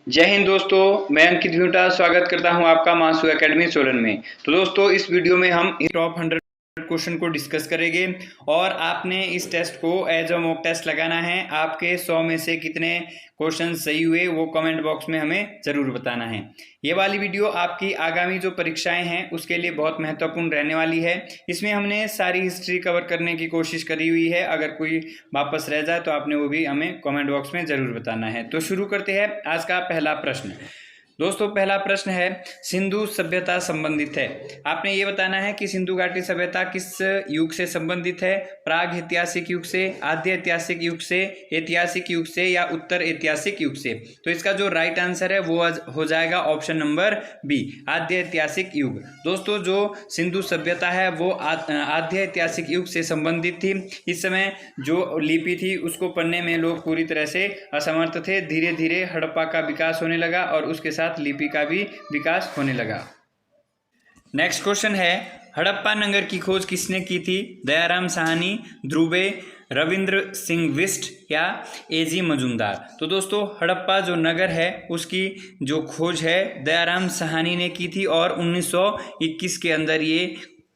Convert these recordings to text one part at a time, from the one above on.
जय हिंद दोस्तों, मैं अंकित भ्यूटा स्वागत करता हूं आपका मानसू एकेडमी सोलन में। तो दोस्तों, इस वीडियो में हम टॉप 100 क्वेश्चन को डिस्कस करेंगे और आपने इस टेस्ट को एज अ मॉक टेस्ट लगाना है। आपके 100 में से कितने क्वेश्चन सही हुए वो कमेंट बॉक्स में हमें ज़रूर बताना है। ये वाली वीडियो आपकी आगामी जो परीक्षाएं हैं उसके लिए बहुत महत्वपूर्ण रहने वाली है। इसमें हमने सारी हिस्ट्री कवर करने की कोशिश करी हुई है। अगर कोई वापस रह जाए तो आपने वो भी हमें कमेंट बॉक्स में ज़रूर बताना है। तो शुरू करते हैं आज का पहला प्रश्न। दोस्तों, पहला प्रश्न है, सिंधु सभ्यता संबंधित है। आपने ये बताना है कि सिंधु घाटी सभ्यता किस युग से संबंधित है। प्राग ऐतिहासिक युग से, आद्य ऐतिहासिक युग से, ऐतिहासिक युग से या उत्तर ऐतिहासिक युग से। तो इसका जो राइट आंसर है वो हो जाएगा ऑप्शन नंबर बी, आद्य ऐतिहासिक युग। दोस्तों, जो सिंधु सभ्यता है वो आद्य ऐतिहासिक युग से संबंधित थी। इस समय जो लिपि थी उसको पढ़ने में लोग पूरी तरह से असमर्थ थे। धीरे धीरे हड़प्पा का विकास होने लगा और उसके साथ लिपि का भी विकास होने लगा। नेक्स्ट क्वेश्चन है, हड़प्पा नगर की खोज किसने की थी। दयाराम साहनी, ध्रुवे, रविंद्र सिंह बिष्ट या एजी मजूमदार। तो दोस्तों, हड़प्पा जो नगर है उसकी जो खोज है दयाराम साहनी ने की थी और 1921 के अंदर ये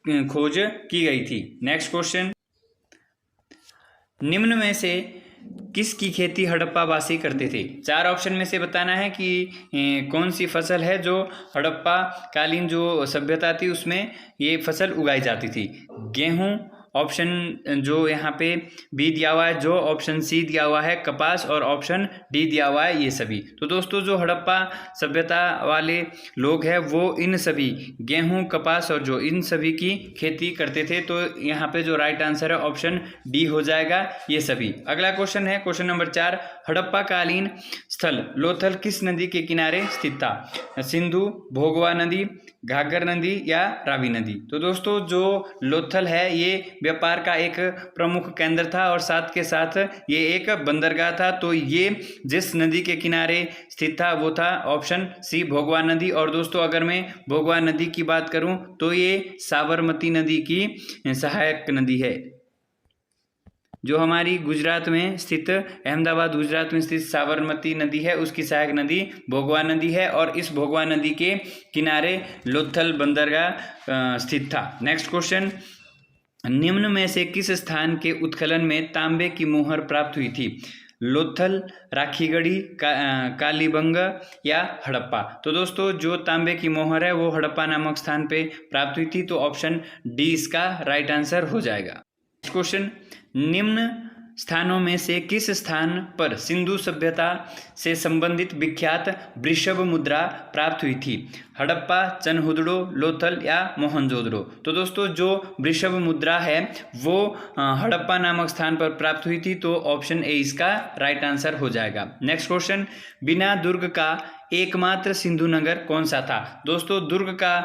खोज की गई थी। नेक्स्ट क्वेश्चन, निम्न में से किसकी खेती हड़प्पा वासी करते थे। चार ऑप्शन में से बताना है कि कौन सी फसल है जो हड़प्पा कालीन जो सभ्यता थी उसमें ये फसल उगाई जाती थी। गेहूं, ऑप्शन जो यहाँ पे बी दिया हुआ है, जो ऑप्शन सी दिया हुआ है कपास और ऑप्शन डी दिया हुआ है ये सभी। तो दोस्तों, जो हड़प्पा सभ्यता वाले लोग हैं वो इन सभी गेहूं, कपास और जो इन सभी की खेती करते थे। तो यहाँ पे जो राइट आंसर है ऑप्शन डी हो जाएगा ये सभी। अगला क्वेश्चन है क्वेश्चन नंबर 4, हड़प्पा कालीन स्थल लोथल किस नदी के किनारे स्थित था। सिंधु, भोगवा नदी, घाघर नदी या रावी नदी। तो दोस्तों, जो लोथल है ये व्यापार का एक प्रमुख केंद्र था और साथ के साथ ये एक बंदरगाह था। तो ये जिस नदी के किनारे स्थित था वो था ऑप्शन सी, भोगवा नदी। और दोस्तों, अगर मैं भोगवा नदी की बात करूं तो ये साबरमती नदी की सहायक नदी है, जो हमारी गुजरात में स्थित, अहमदाबाद गुजरात में स्थित साबरमती नदी है उसकी सहायक नदी भोगवा नदी है और इस भोगवा नदी के किनारे लोथल बंदरगाह स्थित था। नेक्स्ट क्वेश्चन, निम्न में से किस स्थान के उत्खनन में तांबे की मोहर प्राप्त हुई थी। लोथल, राखीगढ़ी, कालीबंगा या हड़प्पा। तो दोस्तों, जो तांबे की मोहर है वो हड़प्पा नामक स्थान पे प्राप्त हुई थी। तो ऑप्शन डी इसका राइट आंसर हो जाएगा। नेक्स्ट क्वेश्चन, निम्न स्थानों में से किस स्थान पर सिंधु सभ्यता से संबंधित विख्यात वृषभ मुद्रा प्राप्त हुई थी। हड़प्पा, चनहुदड़ो, लोथल या मोहनजोदड़ो। तो दोस्तों, जो वृषभ मुद्रा है वो हड़प्पा नामक स्थान पर प्राप्त हुई थी। तो ऑप्शन ए इसका राइट आंसर हो जाएगा। नेक्स्ट क्वेश्चन, बिना दुर्ग का एकमात्र सिंधु नगर कौन सा था। दोस्तों, दुर्ग का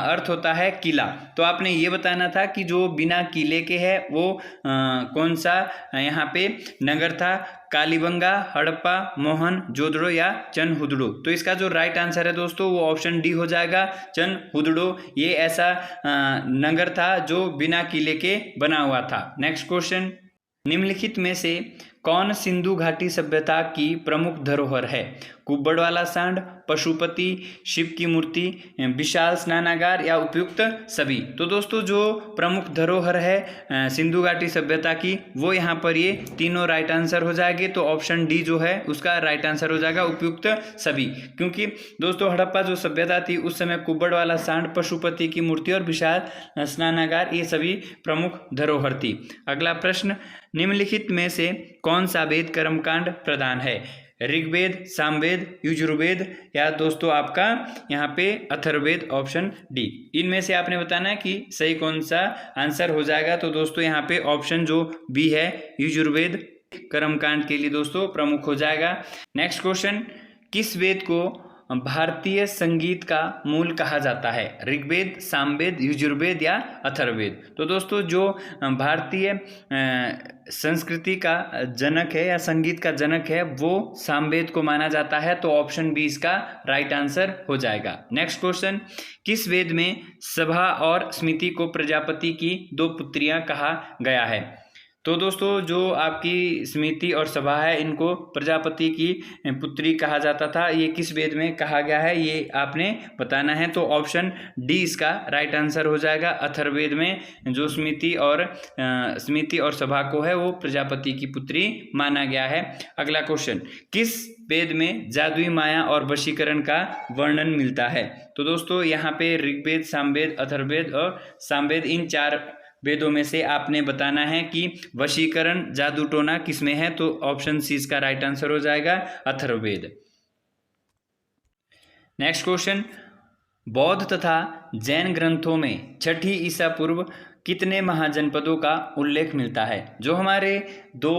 अर्थ होता है किला। तो आपने ये बताना था कि जो बिना किले के है वो कौन सा यहाँ पे नगर था। कालीबंगा, हड़प्पा, मोहन जोदड़ो या चनहुदड़ो। तो इसका जो राइट आंसर है दोस्तों वो ऑप्शन डी हो जाएगा, चनहुदड़ो। ये ऐसा नगर था जो बिना किले के बना हुआ था। नेक्स्ट क्वेश्चन, निम्नलिखित में से कौन सिंधु घाटी सभ्यता की प्रमुख धरोहर है। कुब्बड़वाला सांड, पशुपति, शिव की मूर्ति, विशाल स्नानागार या उपयुक्त सभी। तो दोस्तों, जो प्रमुख धरोहर है सिंधु घाटी सभ्यता की वो यहाँ पर ये तीनों राइट आंसर हो जाएंगे। तो ऑप्शन डी जो है उसका राइट आंसर हो जाएगा, उपयुक्त सभी। क्योंकि दोस्तों, हड़प्पा जो सभ्यता थी उस समय कुब्बड़वाला सांड, पशुपति की मूर्ति और विशाल स्नानागार ये सभी प्रमुख धरोहर थी। अगला प्रश्न, निम्नलिखित में से कौन सा वेद कर्मकांड प्रधान है। ऋग्वेद, सामवेद, यजुर्वेद या दोस्तों आपका यहाँ पे अथर्ववेद, ऑप्शन डी। इनमें से आपने बताना है कि सही कौन सा आंसर हो जाएगा। तो दोस्तों, यहाँ पे ऑप्शन जो बी है यजुर्वेद कर्मकांड के लिए दोस्तों प्रमुख हो जाएगा। नेक्स्ट क्वेश्चन, किस वेद को भारतीय संगीत का मूल कहा जाता है। ऋग्वेद, सामवेद, यजुर्वेद या अथर्ववेद। तो दोस्तों, जो भारतीय संस्कृति का जनक है या संगीत का जनक है वो सामवेद को माना जाता है। तो ऑप्शन बी इसका राइट आंसर हो जाएगा। नेक्स्ट क्वेश्चन, किस वेद में सभा और स्मिति को प्रजापति की दो पुत्रियां कहा गया है। तो दोस्तों जो आपकी समिति और सभा है इनको प्रजापति की पुत्री कहा जाता था। ये किस वेद में कहा गया है ये आपने बताना है। तो ऑप्शन डी इसका राइट आंसर हो जाएगा। अथर्ववेद में जो समिति और सभा को है वो प्रजापति की पुत्री माना गया है। अगला क्वेश्चन, किस वेद में जादुई माया और वशीकरण का वर्णन मिलता है? तो दोस्तों यहाँ पे ऋग्वेद, सामवेद, अथर्ववेद और सामवेद, इन 4 वेदों में से आपने बताना है कि वशीकरण, जादू टोना किस में है। तो ऑप्शन सी इसका राइट आंसर हो जाएगा, अथर्ववेद। नेक्स्ट क्वेश्चन, बौद्ध तथा जैन ग्रंथों में छठी ईसा पूर्व कितने महाजनपदों का उल्लेख मिलता है? जो हमारे 2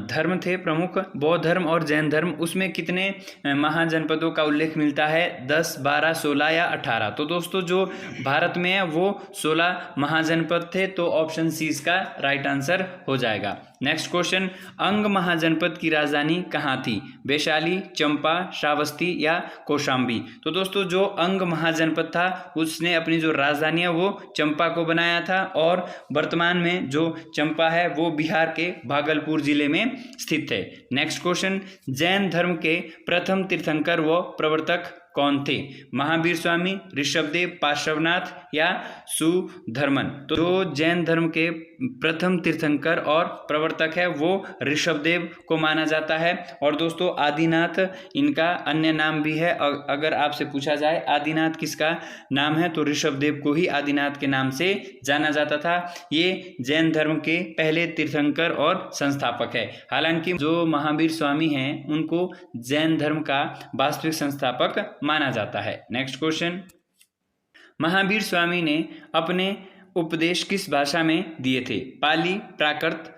धर्म थे प्रमुख, बौद्ध धर्म और जैन धर्म, उसमें कितने महाजनपदों का उल्लेख मिलता है? 10, 12, 16 या 18? तो दोस्तों जो भारत में है वो 16 महाजनपद थे। तो ऑप्शन सी इसका राइट आंसर हो जाएगा। नेक्स्ट क्वेश्चन, अंग महाजनपद की राजधानी कहाँ थी? वैशाली, चंपा, श्रावस्ती या कौशाम्बी? तो दोस्तों जो अंग महाजनपद था उसने अपनी जो राजधानी है वो चंपा को बनाया था, और वर्तमान में जो चंपा है वो बिहार के भागलपुर जिले में स्थित है। नेक्स्ट क्वेश्चन, जैन धर्म के प्रथम तीर्थंकर व प्रवर्तक कौन थे? महावीर स्वामी, ऋषभदेव, पार्श्वनाथ या सुधर्मन? तो जो जैन धर्म के प्रथम तीर्थंकर और प्रवर्तक है वो ऋषभदेव को माना जाता है। और दोस्तों आदिनाथ इनका अन्य नाम भी है। अगर आपसे पूछा जाए आदिनाथ किसका नाम है तो ऋषभदेव को ही आदिनाथ के नाम से जाना जाता था। ये जैन धर्म के पहले तीर्थंकर और संस्थापक है। हालांकि जो महावीर स्वामी हैं उनको जैन धर्म का वास्तविक संस्थापक माना जाता है। नेक्स्ट क्वेश्चन, महावीर स्वामी ने अपने उपदेश किस भाषा में दिए थे? पाली, प्राकृत,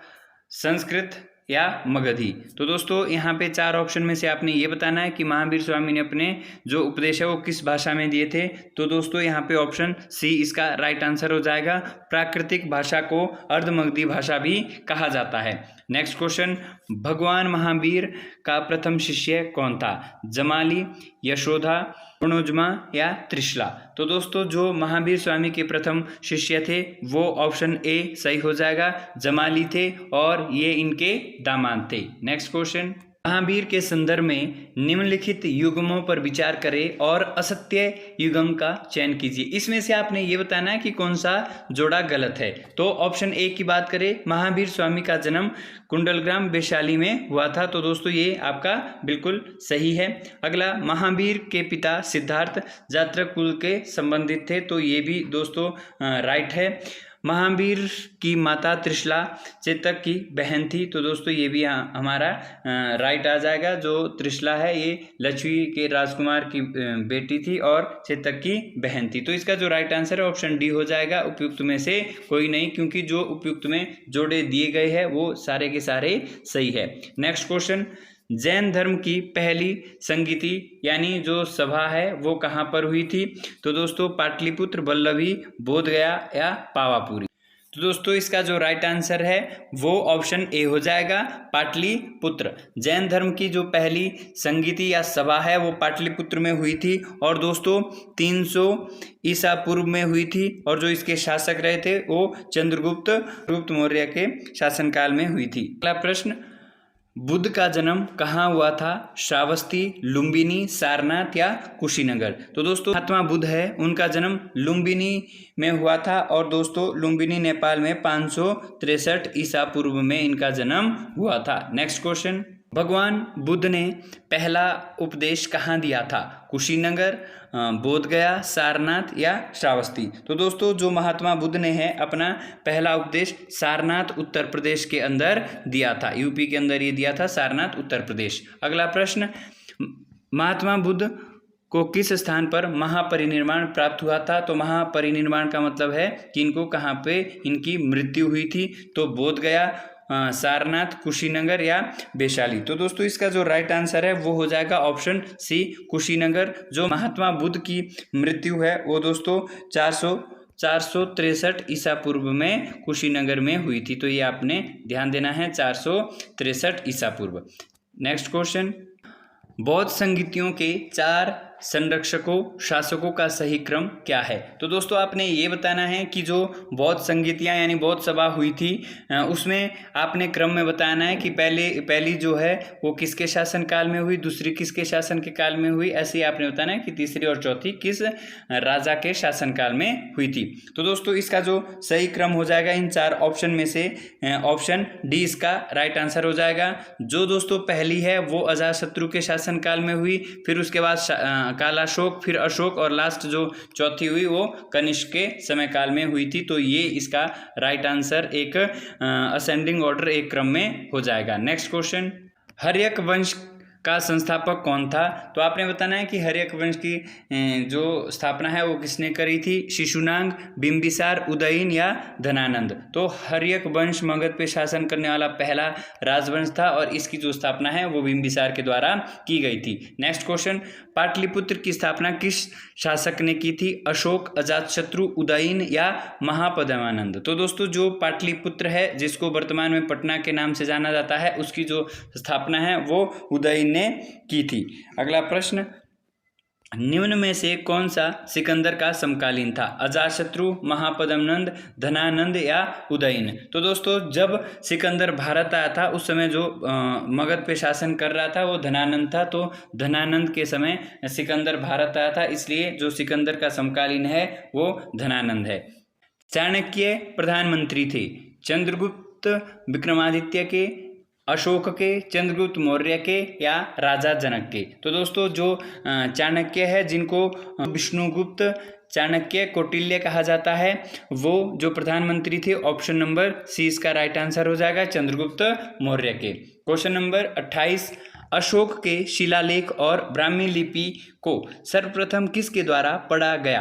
संस्कृत या मगधी? तो दोस्तों यहाँ पे 4 ऑप्शन में से आपने ये बताना है कि महावीर स्वामी ने अपने जो उपदेश है वो किस भाषा में दिए थे। तो दोस्तों यहाँ पे ऑप्शन सी इसका राइट आंसर हो जाएगा। प्राकृतिक भाषा को अर्धमगधी भाषा भी कहा जाता है। नेक्स्ट क्वेश्चन, भगवान महावीर का प्रथम शिष्य कौन था? जमाली, यशोधा, प्रणोजमा या त्रिशला? तो दोस्तों जो महावीर स्वामी के प्रथम शिष्य थे वो ऑप्शन ए सही हो जाएगा, जमाली थे, और ये इनके दामाद थे। नेक्स्ट क्वेश्चन, महावीर के संदर्भ में निम्नलिखित युग्मों पर विचार करें और असत्य युग्म का चयन कीजिए। इसमें से आपने ये बताना है कि कौन सा जोड़ा गलत है। तो ऑप्शन ए की बात करें, महावीर स्वामी का जन्म कुंडलग्राम वैशाली में हुआ था। तो दोस्तों ये आपका बिल्कुल सही है। अगला, महावीर के पिता सिद्धार्थ जात्रक कुल के संबंधित थे। तो ये भी दोस्तों राइट है। महावीर की माता त्रिशला चेतक की बहन थी। तो दोस्तों ये भी हमारा राइट आ जाएगा। जो त्रिशला है ये लक्ष्मी के राजकुमार की बेटी थी और चेतक की बहन थी। तो इसका जो राइट आंसर है ऑप्शन डी हो जाएगा। उपयुक्त में से कोई नहीं, क्योंकि जो उपयुक्त में जोड़े दिए गए हैं वो सारे के सारे सही है। नेक्स्ट क्वेश्चन, जैन धर्म की पहली संगीति यानी जो सभा है वो कहाँ पर हुई थी? तो दोस्तों पाटलिपुत्र, वल्लभी, बोधगया या पावापुरी? तो दोस्तों इसका जो राइट आंसर है वो ऑप्शन ए हो जाएगा, पाटलिपुत्र। जैन धर्म की जो पहली संगीति या सभा है वो पाटलिपुत्र में हुई थी और दोस्तों 300 ईसा पूर्व में हुई थी। और जो इसके शासक रहे थे वो चंद्रगुप्त मौर्य के शासनकाल में हुई थी। अगला प्रश्न, बुद्ध का जन्म कहाँ हुआ था? श्रावस्ती, लुम्बिनी, सारनाथ या कुशीनगर? तो दोस्तों महात्मा बुद्ध है उनका जन्म लुम्बिनी में हुआ था और दोस्तों लुम्बिनी नेपाल में 563 ईसा पूर्व में इनका जन्म हुआ था। नेक्स्ट क्वेश्चन, भगवान बुद्ध ने पहला उपदेश कहाँ दिया था? कुशीनगर, बोधगया, सारनाथ या श्रावस्ती? तो दोस्तों जो महात्मा बुद्ध ने है अपना पहला उपदेश सारनाथ उत्तर प्रदेश के अंदर दिया था। यूपी के अंदर ये दिया था, सारनाथ उत्तर प्रदेश। अगला प्रश्न, महात्मा बुद्ध को किस स्थान पर महापरिनिर्वाण प्राप्त हुआ था? तो महापरिनिर्वाण का मतलब है कि इनको कहाँ पे इनकी मृत्यु हुई थी। तो बोधगया, सारनाथ, कुशीनगर या वैशाली? तो दोस्तों इसका जो राइट आंसर है वो हो जाएगा ऑप्शन सी, कुशीनगर। जो महात्मा बुद्ध की मृत्यु है वो दोस्तों 463 ईसा पूर्व में कुशीनगर में हुई थी। तो ये आपने ध्यान देना है, 463 ईसा पूर्व। नेक्स्ट क्वेश्चन, बौद्ध संगीतियों के 4 संरक्षकों शासकों का सही क्रम क्या है। तो दोस्तों आपने ये बताना है कि जो बौद्ध संगीतियाँ यानी बौद्ध सभा हुई थी उसमें आपने क्रम में बताना है कि पहली जो है वो किसके शासनकाल में हुई, दूसरी किसके शासन के काल में हुई, ऐसे ही आपने बताना है कि तीसरी और चौथी किस राजा के शासनकाल में हुई थी। तो दोस्तों इसका जो सही क्रम हो जाएगा इन 4 ऑप्शन में से ऑप्शन डी इसका राइट आंसर हो जाएगा। जो दोस्तों पहली है वो अजातशत्रु के शासनकाल में हुई, फिर उसके बाद कालाशोक, फिर अशोक और लास्ट जो चौथी हुई वो कनिष्क के समय काल में हुई थी। तो ये इसका राइट आंसर एक असेंडिंग ऑर्डर एक क्रम में हो जाएगा। नेक्स्ट क्वेश्चन, हर्यक वंश का संस्थापक कौन था। तो आपने बताना है कि हर्यक वंश की जो स्थापना है वो किसने करी थी, शिशुनाग, बिंबिसार, उदयन या धनानंद। तो हर्यक वंश मगध पे शासन करने वाला पहला राजवंश था और इसकी जो स्थापना है वो बिंबिसार के द्वारा की गई थी। नेक्स्ट क्वेश्चन, पाटलिपुत्र की स्थापना किस शासक ने की थी, अशोक, अजातशत्रु, उदयन या महापद्मानंद। तो दोस्तों जो पाटलिपुत्र है जिसको वर्तमान में पटना के नाम से जाना जाता है उसकी जो स्थापना है वो उदयन ने की थी। अगला प्रश्न, निम्न में से कौन सा सिकंदर का समकालीन था, अजातशत्रु, महापद्मानंद, धनानंद या उदयन। तो दोस्तों जब सिकंदर भारत आया था उस समय जो मगध पे शासन कर रहा था वो धनानंद था। तो धनानंद के समय सिकंदर भारत आया था, इसलिए जो सिकंदर का समकालीन है वो धनानंद है। चाणक्य प्रधानमंत्री थे, चंद्रगुप्त विक्रमादित्य के, अशोक के, चंद्रगुप्त मौर्य के या राजा जनक के। तो दोस्तों जो चाणक्य है जिनको विष्णुगुप्त चाणक्य कौटिल्य कहा जाता है वो जो प्रधानमंत्री थे, ऑप्शन नंबर सी इसका राइट आंसर हो जाएगा, चंद्रगुप्त मौर्य के। क्वेश्चन नंबर 28, अशोक के शिलालेख और ब्राह्मी लिपि को सर्वप्रथम किसके द्वारा पढ़ा गया,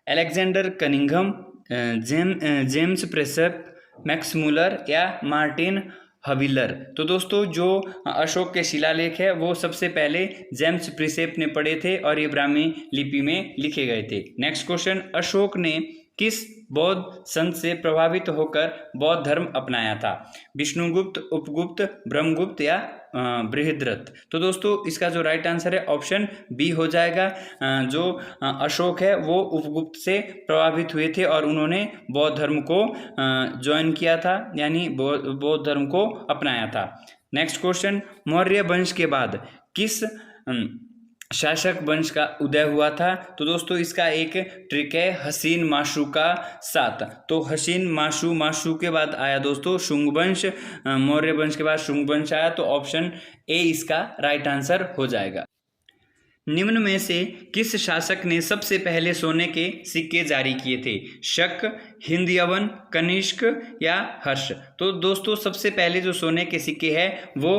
Alexander Cunningham, James Prinsep, Max Muller या मार्टिन हविलर। तो दोस्तों जो अशोक के शिलालेख है वो सबसे पहले जेम्स प्रिसेप ने पढ़े थे और ये ब्राह्मी लिपि में लिखे गए थे। नेक्स्ट क्वेश्चन, अशोक ने किस बौद्ध संत से प्रभावित होकर बौद्ध धर्म अपनाया था, विष्णुगुप्त, उपगुप्त, ब्रह्मगुप्त या बृहद्रथ। तो दोस्तों इसका जो राइट आंसर है ऑप्शन बी हो जाएगा। जो अशोक है वो उपगुप्त से प्रभावित हुए थे और उन्होंने बौद्ध धर्म को ज्वाइन किया था यानी बौद्ध धर्म को अपनाया था। नेक्स्ट क्वेश्चन, मौर्य वंश के बाद किस शासक वंश का उदय हुआ था। तो दोस्तों इसका एक ट्रिक है, हसीन माशू का साथ। तो हसीन माशू के बाद आया दोस्तों शुंग वंश, मौर्य वंश के बाद शुंग वंश आया। तो ऑप्शन ए इसका राइट आंसर हो जाएगा। निम्न में से किस शासक ने सबसे पहले सोने के सिक्के जारी किए थे, शक, हिंद यवन, कनिष्क या हर्ष। तो दोस्तों सबसे पहले जो सोने के सिक्के हैं वो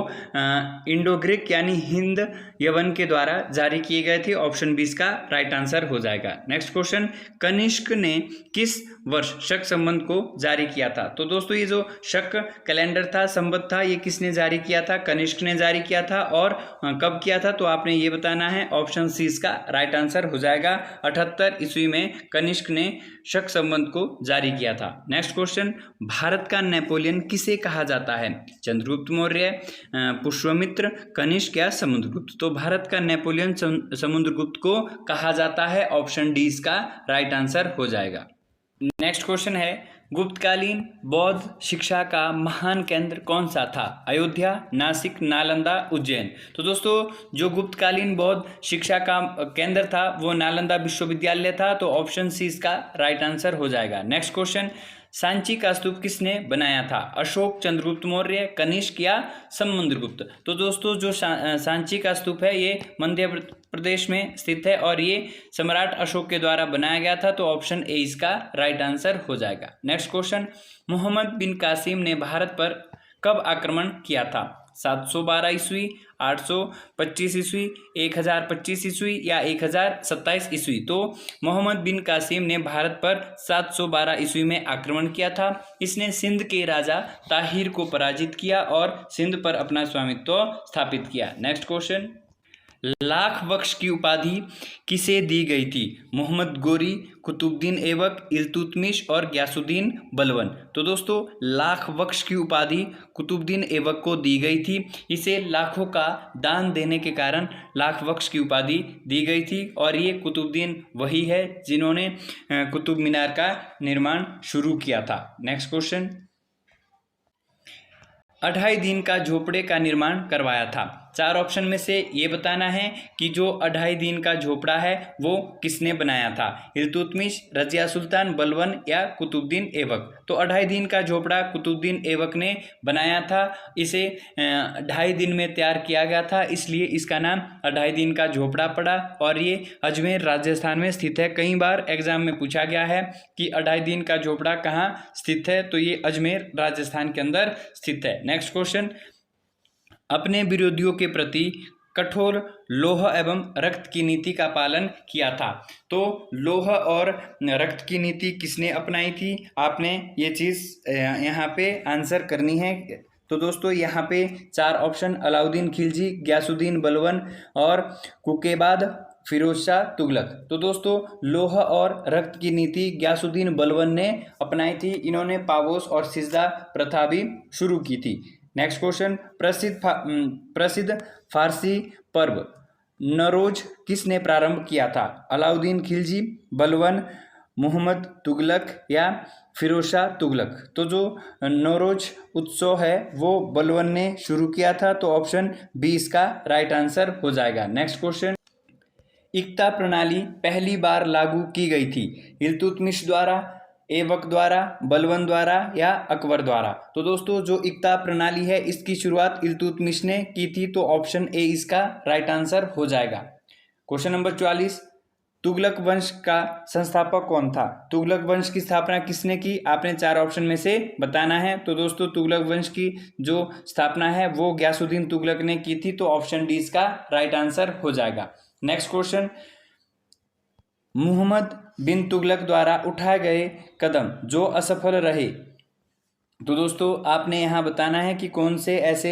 इंडो ग्रीक यानी हिंद यवन के द्वारा जारी किए गए थे, ऑप्शन बी इसका राइट आंसर हो जाएगा। नेक्स्ट क्वेश्चन, कनिष्क ने किस वर्ष शक संबंध को जारी किया था। तो दोस्तों ये जो शक कैलेंडर था, संबंध था, ये किसने जारी किया था, कनिष्क ने जारी किया था और कब किया था। तो आपने ये बताना है, ऑप्शन सी इसका राइट आंसर हो जाएगा। 78 ईस्वी में कनिष्क ने शक संबंध को जारी किया था। नेक्स्ट क्वेश्चन, भारत का नेपोलियन किसे कहा जाता है, चंद्रगुप्त मौर्य, पुष्यमित्र, कनिष्क या समुद्रगुप्त। तो भारत का नेपोलियन समुद्रगुप्त को कहा जाता है, ऑप्शन डी इसका राइट आंसर हो जाएगा। नेक्स्ट क्वेश्चन है, गुप्तकालीन बौद्ध शिक्षा का महान केंद्र कौन सा था, अयोध्या, नासिक, नालंदा, उज्जैन। तो दोस्तों जो गुप्तकालीन बौद्ध शिक्षा का केंद्र था वो नालंदा विश्वविद्यालय था। तो ऑप्शन सी इसका राइट आंसर हो जाएगा। नेक्स्ट क्वेश्चन, सांची का स्तूप किसने बनाया था, अशोक, चंद्रगुप्त मौर्य, कनिष्क या समुद्रगुप्त। तो दोस्तों जो सांची का स्तूप है ये मध्य प्रदेश में स्थित है और ये सम्राट अशोक के द्वारा बनाया गया था। तो ऑप्शन ए इसका राइट आंसर हो जाएगा। नेक्स्ट क्वेश्चन, मोहम्मद बिन कासिम ने भारत पर कब आक्रमण किया था, 712 ईस्वी, 825 ईस्वी, 1025 ईस्वी या 1027 ईस्वी। तो मोहम्मद बिन कासिम ने भारत पर 712 ईस्वी में आक्रमण किया था। इसने सिंध के राजा ताहिर को पराजित किया और सिंध पर अपना स्वामित्व स्थापित किया। नेक्स्ट क्वेश्चन, लाख बख्श की उपाधि किसे दी गई थी? मोहम्मद गोरी, कुतुबुद्दीन ऐबक, इल्तुतमिश और गयासुद्दीन बलबन। तो दोस्तों लाख बख्श की उपाधि कुतुबुद्दीन ऐबक को दी गई थी। इसे लाखों का दान देने के कारण लाख बख्श की उपाधि दी गई थी और ये कुतुबुद्दीन वही है जिन्होंने कुतुब मीनार का निर्माण शुरू किया था। नेक्स्ट क्वेश्चन, 2.5 दिन का झोपड़े का निर्माण करवाया था? 4 ऑप्शन में से ये बताना है कि जो 2.5 दिन का झोपड़ा है वो किसने बनाया था? इल्तुतमिश, रजिया सुल्तान, बलबन या कुतुबुद्दीन ऐबक। तो 2.5 दिन का झोपड़ा कुतुबुद्दीन ऐबक ने बनाया था। इसे 2.5 दिन में तैयार किया गया था, इसलिए इसका नाम 2.5 दिन का झोपड़ा पड़ा और ये अजमेर राजस्थान में स्थित है। कई बार एग्जाम में पूछा गया है कि 2.5 दिन का झोपड़ा कहाँ स्थित है, तो ये अजमेर राजस्थान के अंदर स्थित है। नेक्स्ट क्वेश्चन, अपने विरोधियों के प्रति कठोर लौह एवं रक्त की नीति का पालन किया था? तो लौह और रक्त की नीति किसने अपनाई थी? आपने ये चीज़ यहाँ पे आंसर करनी है। तो दोस्तों यहाँ पे 4 ऑप्शन, अलाउद्दीन खिलजी, गयासुद्दीन बलबन और कुकेबाद फिरोज शाह तुगलक। तो दोस्तों लौह और रक्त की नीति गयासुद्दीन बलबन ने अपनाई थी। इन्होंने पावोस और सिजदा प्रथा भी शुरू की थी। नेक्स्ट क्वेश्चन, प्रसिद्ध फारसी पर्व नौरोज किसने प्रारंभ किया था? अलाउद्दीन खिलजी, बलबन, मोहम्मद तुगलक या फिरोज शाह तुगलक। तो जो नौरोज उत्सव है वो बलबन ने शुरू किया था। तो ऑप्शन बी इसका राइट आंसर हो जाएगा। नेक्स्ट क्वेश्चन, इक्ता प्रणाली पहली बार लागू की गई थी? इल्तुतमिश द्वारा, ऐबक द्वारा, बलबन द्वारा या अकबर द्वारा? तो दोस्तों जो इक्ता प्रणाली है इसकी शुरुआत इल्तुतमिश ने की थी। तो ऑप्शन ए इसका राइट आंसर हो जाएगा। क्वेश्चन नंबर 44, तुगलक वंश का संस्थापक कौन था? तुगलक वंश की स्थापना किसने की? आपने 4 ऑप्शन में से बताना है। तो दोस्तों तुगलक वंश की जो स्थापना है वो गयासुद्दीन तुगलक ने की थी। तो ऑप्शन डी इसका राइट आंसर हो जाएगा। नेक्स्ट क्वेश्चन, मुहम्मद बिन तुगलक द्वारा उठाए गए कदम जो असफल रहे? तो दोस्तों आपने यहाँ बताना है कि कौन से ऐसे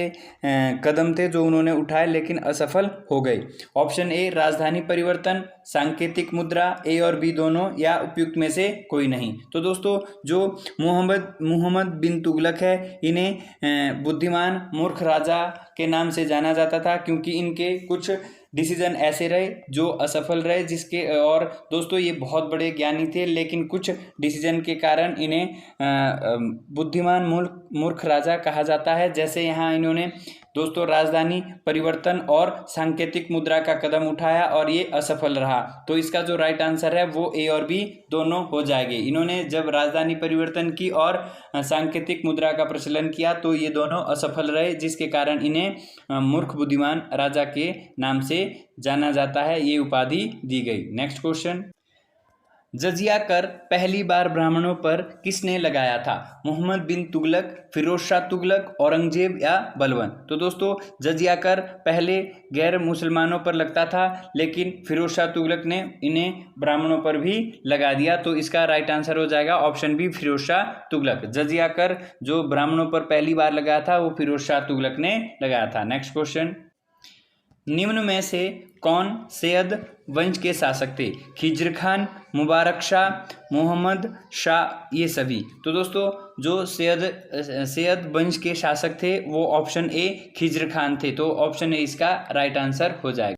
कदम थे जो उन्होंने उठाए लेकिन असफल हो गए। ऑप्शन ए राजधानी परिवर्तन, सांकेतिक मुद्रा, ए और बी दोनों या उपयुक्त में से कोई नहीं। तो दोस्तों जो मुहम्मद बिन तुगलक है इन्हें बुद्धिमान मूर्ख राजा के नाम से जाना जाता था क्योंकि इनके कुछ डिसीजन ऐसे रहे जो असफल रहे जिसके और दोस्तों ये बहुत बड़े ज्ञानी थे लेकिन कुछ डिसीजन के कारण इन्हें बुद्धिमान मूर्ख राजा कहा जाता है। जैसे यहाँ इन्होंने दोस्तों राजधानी परिवर्तन और सांकेतिक मुद्रा का कदम उठाया और ये असफल रहा। तो इसका जो राइट आंसर है वो ए और बी दोनों हो जाएंगे। इन्होंने जब राजधानी परिवर्तन की और सांकेतिक मुद्रा का प्रचलन किया तो ये दोनों असफल रहे जिसके कारण इन्हें मूर्ख बुद्धिमान राजा के नाम से जाना जाता है, ये उपाधि दी गई। नेक्स्ट क्वेश्चन, जजिया कर पहली बार ब्राह्मणों पर किसने लगाया था? मोहम्मद बिन तुगलक, फिरोज शाह तुगलक, औरंगजेब या बलबन? तो दोस्तों जजिया कर पहले गैर मुसलमानों पर लगता था लेकिन फिरोज शाह तुगलक ने इन्हें ब्राह्मणों पर भी लगा दिया। तो इसका राइट आंसर हो जाएगा ऑप्शन बी फिरोज शाह तुगलक। जजिया कर जो ब्राह्मणों पर पहली बार लगाया था वो फिरोज शाह तुगलक ने लगाया था। नेक्स्ट क्वेश्चन, निम्न में से कौन सैयद वंश के शासक थे? खिज्र खान, मुबारक शाह, मोहम्मद शाह, ये सभी। तो दोस्तों जो सैयद वंश के शासक थे वो ऑप्शन ए खिज्र खान थे। तो ऑप्शन ए इसका राइट आंसर हो जाएगा।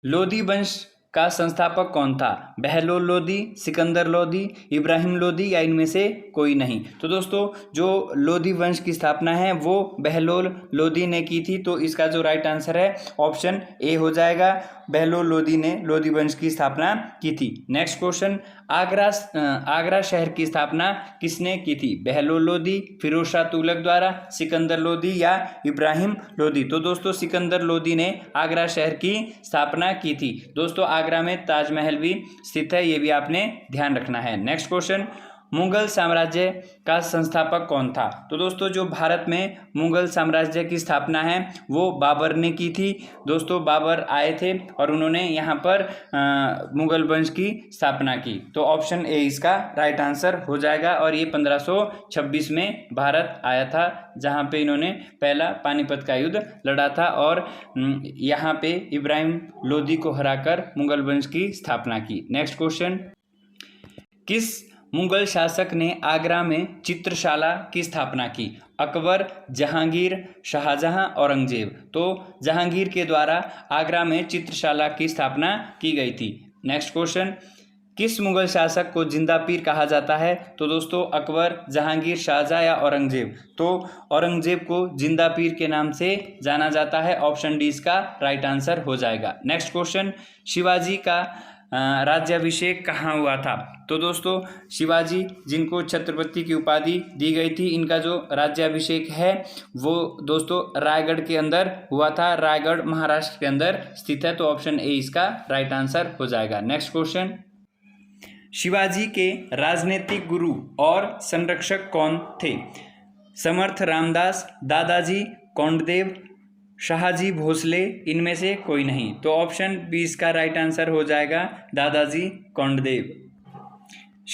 लोधी वंश का संस्थापक कौन था? बहलोल लोधी, सिकंदर लोधी, इब्राहिम लोधी या इनमें से कोई नहीं? तो दोस्तों जो लोधी वंश की स्थापना है वो बहलोल लोधी ने की थी। तो इसका जो राइट आंसर है ऑप्शन ए हो जाएगा। बहलोल लोधी ने लोधी वंश की स्थापना की थी। नेक्स्ट क्वेश्चन, आगरा शहर की स्थापना किसने की थी? बहलोल लोधी, फिरोज शाह तुगलक द्वारा, सिकंदर लोधी या इब्राहिम लोधी? तो दोस्तों सिकंदर लोधी ने आगरा शहर की स्थापना की थी। दोस्तों आगरा में ताजमहल भी स्थित है, ये भी आपने ध्यान रखना है। नेक्स्ट क्वेश्चन, मुगल साम्राज्य का संस्थापक कौन था? तो दोस्तों जो भारत में मुगल साम्राज्य की स्थापना है वो बाबर ने की थी। दोस्तों बाबर आए थे और उन्होंने यहाँ पर मुगल वंश की स्थापना की। तो ऑप्शन ए इसका राइट आंसर हो जाएगा। और ये 1526 में भारत आया था, जहाँ पे इन्होंने पहला पानीपत का युद्ध लड़ा था और यहाँ पे इब्राहिम लोदी को हराकर मुगल वंश की स्थापना की। नेक्स्ट क्वेश्चन, किस मुगल शासक ने आगरा में चित्रशाला की स्थापना की? अकबर, जहांगीर, शाहजहां, औरंगजेब। तो जहांगीर के द्वारा आगरा में चित्रशाला की स्थापना की गई थी। नेक्स्ट क्वेश्चन, किस मुगल शासक को जिंदा पीर कहा जाता है? तो दोस्तों अकबर, जहांगीर, शाहजहां या औरंगजेब। तो औरंगजेब को जिंदा पीर के नाम से जाना जाता है। ऑप्शन डी इसका राइट आंसर हो जाएगा। नेक्स्ट क्वेश्चन, शिवाजी का राज्याभिषेक कहाँ हुआ था? तो दोस्तों शिवाजी जिनको छत्रपति की उपाधि दी गई थी, इनका जो राज्याभिषेक है वो दोस्तों रायगढ़ के अंदर हुआ था। रायगढ़ महाराष्ट्र के अंदर स्थित है। तो ऑप्शन ए इसका राइट आंसर हो जाएगा। नेक्स्ट क्वेश्चन, शिवाजी के राजनीतिक गुरु और संरक्षक कौन थे? समर्थ रामदास, दादाजी कोंडदेव, शाहजी भोसले, इनमें से कोई नहीं। तो ऑप्शन बी इसका राइट आंसर हो जाएगा, दादाजी कोंडदेव।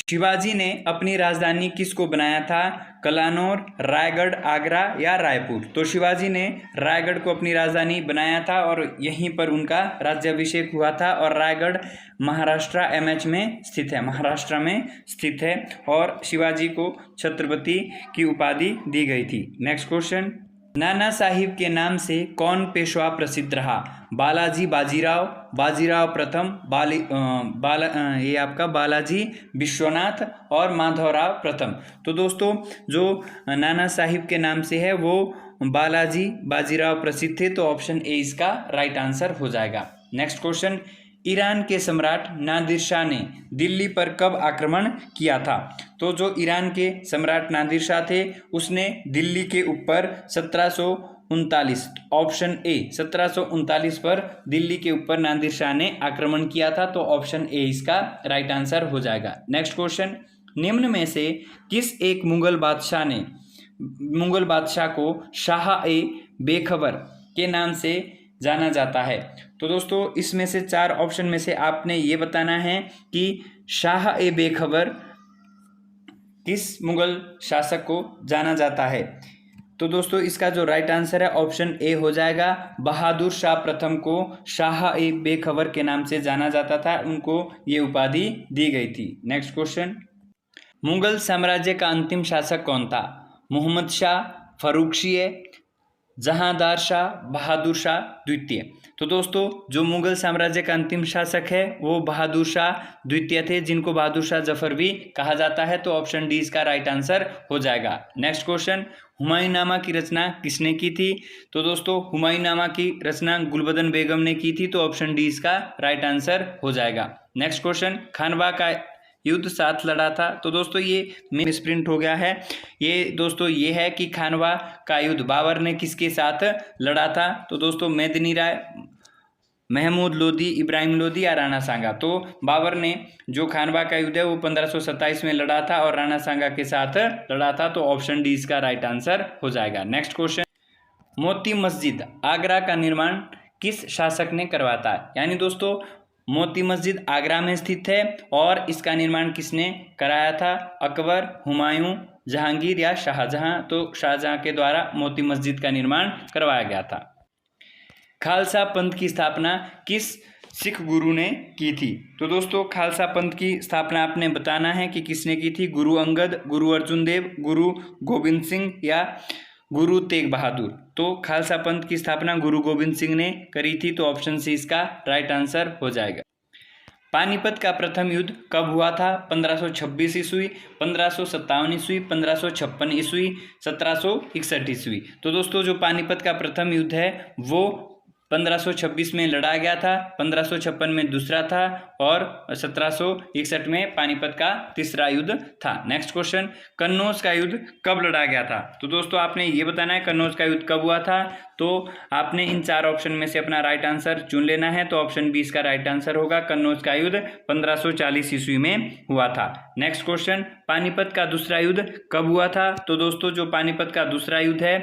शिवाजी ने अपनी राजधानी किसको बनाया था? कलानौर, रायगढ़, आगरा या रायपुर। तो शिवाजी ने रायगढ़ को अपनी राजधानी बनाया था और यहीं पर उनका राज्याभिषेक हुआ था। और रायगढ़ महाराष्ट्र एमएच में स्थित है, महाराष्ट्र में स्थित है और शिवाजी को छत्रपति की उपाधि दी गई थी। नेक्स्ट क्वेश्चन, नाना साहिब के नाम से कौन पेशवा प्रसिद्ध रहा? बालाजी बाजीराव, बाजीराव प्रथम, ये आपका बालाजी विश्वनाथ और माधवराव प्रथम। तो दोस्तों जो नाना साहिब के नाम से है वो बालाजी बाजीराव प्रसिद्ध थे। तो ऑप्शन ए इसका राइट आंसर हो जाएगा। नेक्स्ट क्वेश्चन, ईरान के सम्राट नादिर शाह ने दिल्ली पर कब आक्रमण किया था? तो जो ईरान के सम्राट नादिर शाह थे उसने दिल्ली के ऊपर 1739, ऑप्शन ए 1739 पर दिल्ली के ऊपर नादिर शाह ने आक्रमण किया था। तो ऑप्शन ए इसका राइट आंसर हो जाएगा। नेक्स्ट क्वेश्चन, निम्न में से किस एक मुगल बादशाह को शाह ए बेखबर के नाम से जाना जाता है? तो दोस्तों इसमें से 4 ऑप्शन में से आपने ये बताना है कि शाह ए बेखबर किस मुगल शासक को जाना जाता है। तो दोस्तों इसका जो राइट आंसर है ऑप्शन ए हो जाएगा। बहादुर शाह प्रथम को शाह ए बेखबर के नाम से जाना जाता था, उनको ये उपाधि दी गई थी। नेक्स्ट क्वेश्चन, मुगल साम्राज्य का अंतिम शासक कौन था? मोहम्मद शाह, फर्रुखशिह, जहांदार शाह, बहादुर शाह द्वितीय। तो दोस्तों जो मुगल साम्राज्य का अंतिम शासक है वो बहादुर शाह द्वितीय थे, जिनको बहादुर शाह जफर भी कहा जाता है। तो ऑप्शन डी इसका राइट आंसर हो जाएगा। नेक्स्ट क्वेश्चन, हुमायूंनामा की रचना किसने की थी? तो दोस्तों हुमायूंनामा की रचना गुलबदन बेगम ने की थी। तो ऑप्शन डी इसका राइट आंसर हो जाएगा। नेक्स्ट क्वेश्चन, खानवा का युद्ध साथ लड़ा था? तो दोस्तों ये मिसप्रिंट हो गया है। ये दोस्तों ये है कि खानवा का युद्ध बाबर ने किसके साथ लड़ा था? तो दोस्तों मेदिनी राय, महमूद लोदी, इब्राहिम लोदी या राणा सांगा। तो बाबर ने जो खानवा का युद्ध है वो 1527 में लड़ा था और राणा सांगा के साथ लड़ा था। तो ऑप्शन डी इसका राइट आंसर हो जाएगा। नेक्स्ट क्वेश्चन, मोती मस्जिद आगरा का निर्माण किस शासक ने करवाया था? यानी दोस्तों मोती मस्जिद आगरा में स्थित है और इसका निर्माण किसने कराया था? अकबर, हुमायूं, जहांगीर या शाहजहां। तो शाहजहां के द्वारा मोती मस्जिद का निर्माण करवाया गया था। खालसा पंथ की स्थापना किस सिख गुरु ने की थी? तो दोस्तों खालसा पंथ की स्थापना आपने बताना है कि किसने की थी। गुरु अंगद, गुरु अर्जुन देव, गुरु गोविंद सिंह या गुरु तेग बहादुर। तो खालसा पंथ की स्थापना गुरु गोविंद सिंह ने करी थी। तो ऑप्शन सी इसका राइट आंसर हो जाएगा। पानीपत का प्रथम युद्ध कब हुआ था? 1526 ईस्वी, 1557 ईस्वी, 1556 ईस्वी, 1761 ईस्वी। तो दोस्तों जो पानीपत का प्रथम युद्ध है वो 1526 में लड़ा गया था, 1556 में दूसरा था और 1761 में पानीपत का तीसरा युद्ध था। नेक्स्ट क्वेश्चन, कन्नौज का युद्ध कब लड़ा गया था? तो दोस्तों आपने ये बताना है कन्नौज का युद्ध कब हुआ था। तो आपने इन 4 ऑप्शन में से अपना राइट आंसर चुन लेना है। तो ऑप्शन बी इसका राइट आंसर होगा। कन्नौज का युद्ध 1540 ईस्वी में हुआ था। नेक्स्ट क्वेश्चन, पानीपत का दूसरा युद्ध कब हुआ था? तो दोस्तों जो पानीपत का दूसरा युद्ध है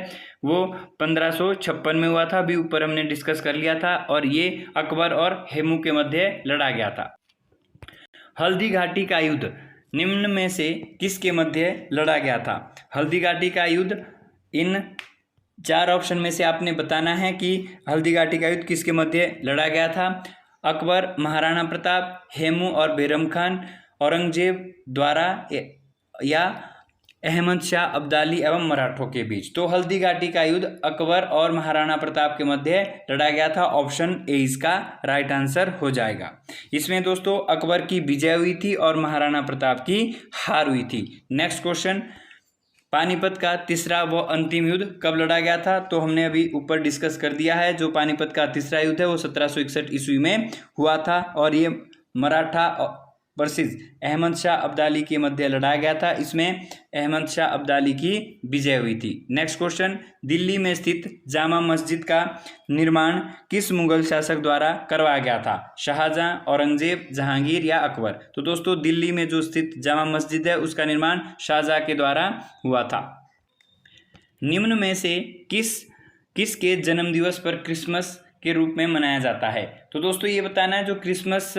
वो 1556 में हुआ था। अभी ऊपर हमने डिस्कस कर लिया था और ये अकबर और हेमू के मध्य लड़ा गया था। हल्दी घाटी का युद्ध निम्न में से किसके मध्य लड़ा गया था? हल्दी घाटी का युद्ध इन 4 ऑप्शन में से आपने बताना है कि हल्दी घाटी का युद्ध किसके मध्य लड़ा गया था। अकबर, महाराणा प्रताप, हेमू और बैरम खान, औरंगजेब द्वारा या अहमद शाह अब्दाली एवं मराठों के बीच। तो हल्दी घाटी का युद्ध अकबर और महाराणा प्रताप के मध्य लड़ा गया था। ऑप्शन ए इसका राइट आंसर हो जाएगा। इसमें दोस्तों अकबर की विजय हुई थी और महाराणा प्रताप की हार हुई थी। नेक्स्ट क्वेश्चन, पानीपत का तीसरा व अंतिम युद्ध कब लड़ा गया था? तो हमने अभी ऊपर डिस्कस कर दिया है। जो पानीपत का तीसरा युद्ध है वो 1761 ईस्वी में हुआ था और ये मराठा वर्सेस अहमद शाह अब्दाली के मध्य लड़ा गया था। इसमें अहमद शाह अब्दाली की विजय हुई थी। नेक्स्ट क्वेश्चन, दिल्ली में स्थित जामा मस्जिद का निर्माण किस मुगल शासक द्वारा करवाया गया था? शाहजहां, औरंगजेब, जहांगीर या अकबर? तो दोस्तों दिल्ली में जो स्थित जामा मस्जिद है उसका निर्माण शाहजहां के द्वारा हुआ था। निम्न में से किसके जन्मदिवस पर क्रिसमस के रूप में मनाया जाता है? तो दोस्तों ये बताना है जो क्रिसमस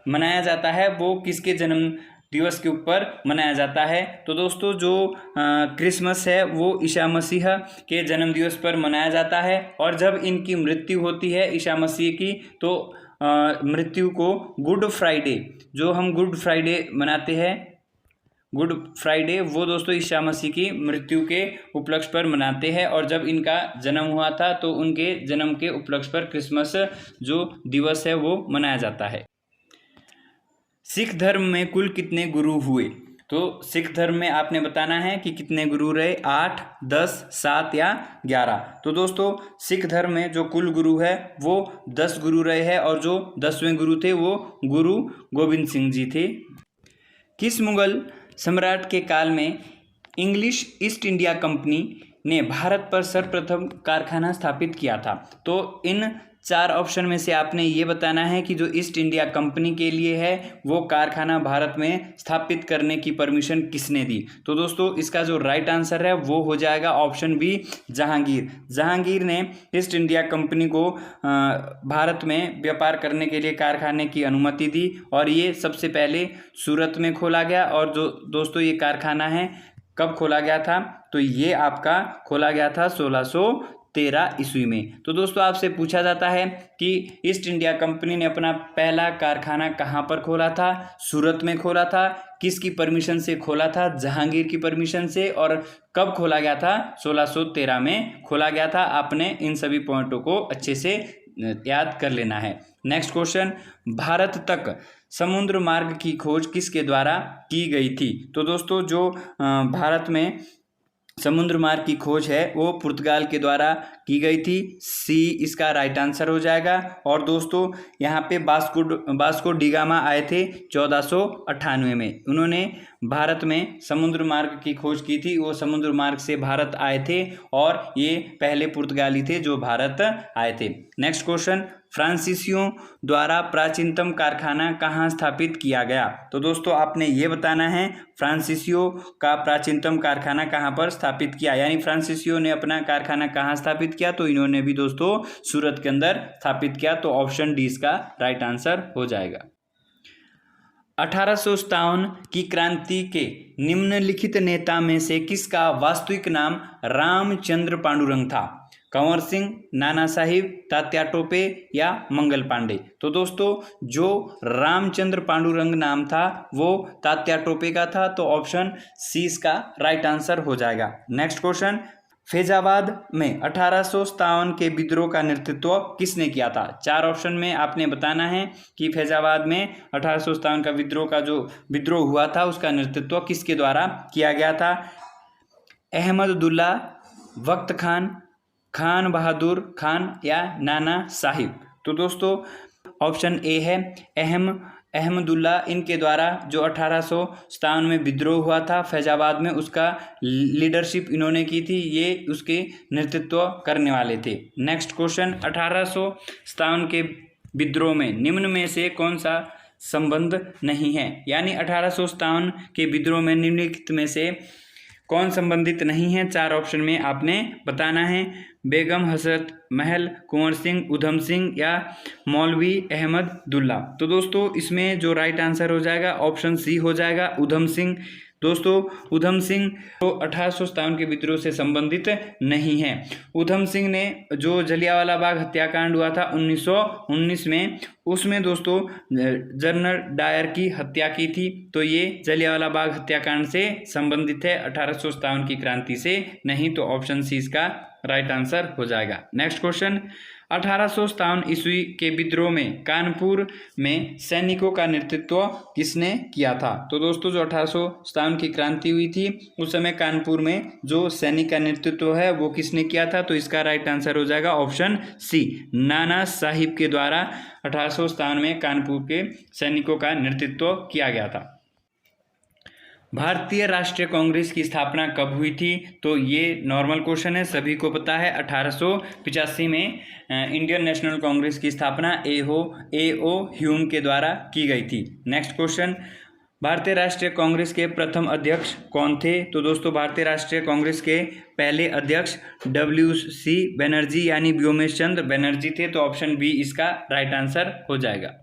मनाया जाता है वो किसके जन्म दिवस के ऊपर मनाया जाता है। तो दोस्तों जो क्रिसमस है वो ईसा मसीह के जन्म दिवस पर मनाया जाता है और जब इनकी मृत्यु होती है ईसा मसीह की तो मृत्यु को गुड फ्राइडे, जो हम गुड फ्राइडे मनाते हैं, गुड फ्राइडे वो दोस्तों ईसा मसीह की मृत्यु के उपलक्ष्य पर मनाते हैं और जब इनका जन्म हुआ था तो उनके जन्म के उपलक्ष्य पर क्रिसमस जो दिवस है वो मनाया जाता है। सिख धर्म में कुल कितने गुरु हुए? तो सिख धर्म में आपने बताना है कि कितने गुरु रहे, 8, 10, 7 या 11। तो दोस्तों सिख धर्म में जो कुल गुरु है वो 10 गुरु रहे हैं और जो 10वें गुरु थे वो गुरु गोविंद सिंह जी थे। किस मुगल सम्राट के काल में इंग्लिश ईस्ट इंडिया कंपनी ने भारत पर सर्वप्रथम कारखाना स्थापित किया था? तो इन 4 ऑप्शन में से आपने ये बताना है कि जो ईस्ट इंडिया कंपनी के लिए है वो कारखाना भारत में स्थापित करने की परमिशन किसने दी? तो दोस्तों इसका जो राइट आंसर है वो हो जाएगा ऑप्शन बी, जहांगीर। जहांगीर ने ईस्ट इंडिया कंपनी को भारत में व्यापार करने के लिए कारखाने की अनुमति दी और ये सबसे पहले सूरत में खोला गया। और जो दोस्तों ये कारखाना है कब खोला गया था? तो ये आपका खोला गया था 1613 ईस्वी में। तो दोस्तों आपसे पूछा जाता है कि ईस्ट इंडिया कंपनी ने अपना पहला कारखाना कहाँ पर खोला था? सूरत में खोला था। किसकी परमिशन से खोला था? जहांगीर की परमिशन से। और कब खोला गया था? 1613 में खोला गया था। आपने इन सभी पॉइंटों को अच्छे से याद कर लेना है। नेक्स्ट क्वेश्चन, भारत तक समुद्र मार्ग की खोज किसके द्वारा की गई थी? तो दोस्तों जो भारत में समुद्र मार्ग की खोज है वो पुर्तगाल के द्वारा की गई थी। सी इसका राइट आंसर हो जाएगा। और दोस्तों यहाँ पे वास्को डी गामा आए थे 1498 में। उन्होंने भारत में समुद्र मार्ग की खोज की थी। वो समुद्र मार्ग से भारत आए थे और ये पहले पुर्तगाली थे जो भारत आए थे। नेक्स्ट क्वेश्चन, फ्रांसीसियों द्वारा प्राचीनतम कारखाना कहाँ स्थापित किया गया? तो दोस्तों आपने ये बताना है फ्रांसीसियों का प्राचीनतम कारखाना कहाँ पर स्थापित किया, यानी फ्रांसीसियों ने अपना कारखाना कहाँ स्थापित किया? तो इन्होंने भी दोस्तों सूरत के अंदर स्थापित किया। तो ऑप्शन डी इसका राइट आंसर हो जाएगा। 1857 की क्रांति के निम्नलिखित नेता में से किसका वास्तविक नाम रामचंद्र पांडुरंग था? कंवर सिंह, नाना साहिब, तात्या टोपे या मंगल पांडे? तो दोस्तों जो रामचंद्र पांडुरंग नाम था वो तात्या टोपे का था। तो ऑप्शन सी इसका राइट आंसर हो जाएगा। नेक्स्ट क्वेश्चन, फैजाबाद में 1857 के विद्रोह का नेतृत्व किसने किया था? 4 ऑप्शन में आपने बताना है कि फैजाबाद में 1857 का विद्रोह हुआ था उसका नेतृत्व किसके द्वारा किया गया था? अहमदुल्ला, वक्त खान, खान बहादुर खान या नाना साहिब? तो दोस्तों ऑप्शन ए है अहमदुल्ला, इनके द्वारा जो 1857 में विद्रोह हुआ था फैजाबाद में, उसका लीडरशिप इन्होंने की थी, ये उसके नेतृत्व करने वाले थे। नेक्स्ट क्वेश्चन, 1857 के विद्रोह में निम्न में से कौन सा संबंध नहीं है, यानी 1857 के विद्रोह में निम्नलिखित में से कौन संबंधित नहीं है, 4 ऑप्शन में आपने बताना है। बेगम हसरत महल, कुंवर सिंह, उधम सिंह या मौलवी अहमदुल्ला। तो दोस्तों इसमें जो राइट आंसर हो जाएगा ऑप्शन सी हो जाएगा, उधम सिंह। दोस्तों उधम सिंह तो 1857 के विद्रोह से संबंधित नहीं है। उधम सिंह ने जो जलियांवाला बाग हत्याकांड हुआ था 1919 में, उसमें दोस्तों जनरल डायर की हत्या की थी, तो ये जलियांवाला बाग हत्याकांड से संबंधित है, 1857 की क्रांति से नहीं। तो ऑप्शन सी इसका राइट आंसर हो जाएगा। नेक्स्ट क्वेश्चन, 1857 ईस्वी के विद्रोह में कानपुर में सैनिकों का नेतृत्व किसने किया था? तो दोस्तों जो 1857 की क्रांति हुई थी उस समय कानपुर में जो सैनिक का नेतृत्व है वो किसने किया था? तो इसका राइट आंसर हो जाएगा ऑप्शन सी, नाना साहिब के द्वारा 1857 में कानपुर के सैनिकों का नेतृत्व किया गया था। भारतीय राष्ट्रीय कांग्रेस की स्थापना कब हुई थी? तो ये नॉर्मल क्वेश्चन है, सभी को पता है। 1885 में इंडियन नेशनल कांग्रेस की स्थापना A.O. ह्यूम के द्वारा की गई थी। नेक्स्ट क्वेश्चन, भारतीय राष्ट्रीय कांग्रेस के प्रथम अध्यक्ष कौन थे? तो दोस्तों भारतीय राष्ट्रीय कांग्रेस के पहले अध्यक्ष W.C. बनर्जी यानी व्योमेश चंद्र बनर्जी थे, तो ऑप्शन बी इसका राइट आंसर हो जाएगा।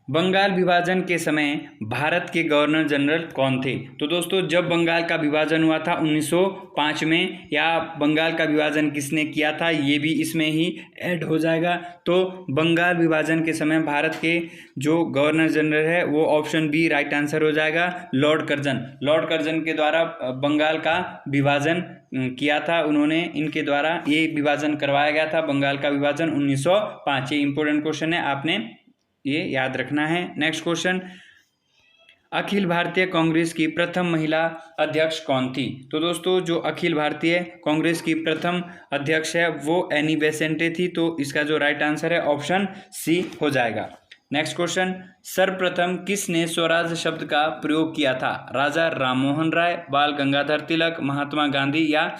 बंगाल विभाजन के समय भारत के गवर्नर जनरल कौन थे? तो दोस्तों जब बंगाल का विभाजन हुआ था 1905 में, या बंगाल का विभाजन किसने किया था ये भी इसमें ही ऐड हो जाएगा। तो बंगाल विभाजन के समय भारत के जो गवर्नर जनरल है वो ऑप्शन बी राइट आंसर हो जाएगा, लॉर्ड कर्जन। लॉर्ड कर्जन के द्वारा बंगाल का विभाजन किया था, उन्होंने इनके द्वारा ये विभाजन करवाया गया था, बंगाल का विभाजन 1905। ये इंपॉर्टेंट क्वेश्चन है, आपने ये याद रखना है। नेक्स्ट क्वेश्चन, अखिल भारतीय कांग्रेस की प्रथम महिला अध्यक्ष कौन थी? तो दोस्तों जो अखिल भारतीय कांग्रेस की प्रथम अध्यक्ष है वो एनी बेसेंटे थी, तो इसका जो राइट आंसर है ऑप्शन सी हो जाएगा। नेक्स्ट क्वेश्चन, सर्वप्रथम किसने स्वराज शब्द का प्रयोग किया था? राजा राममोहन राय, बाल गंगाधर तिलक, महात्मा गांधी या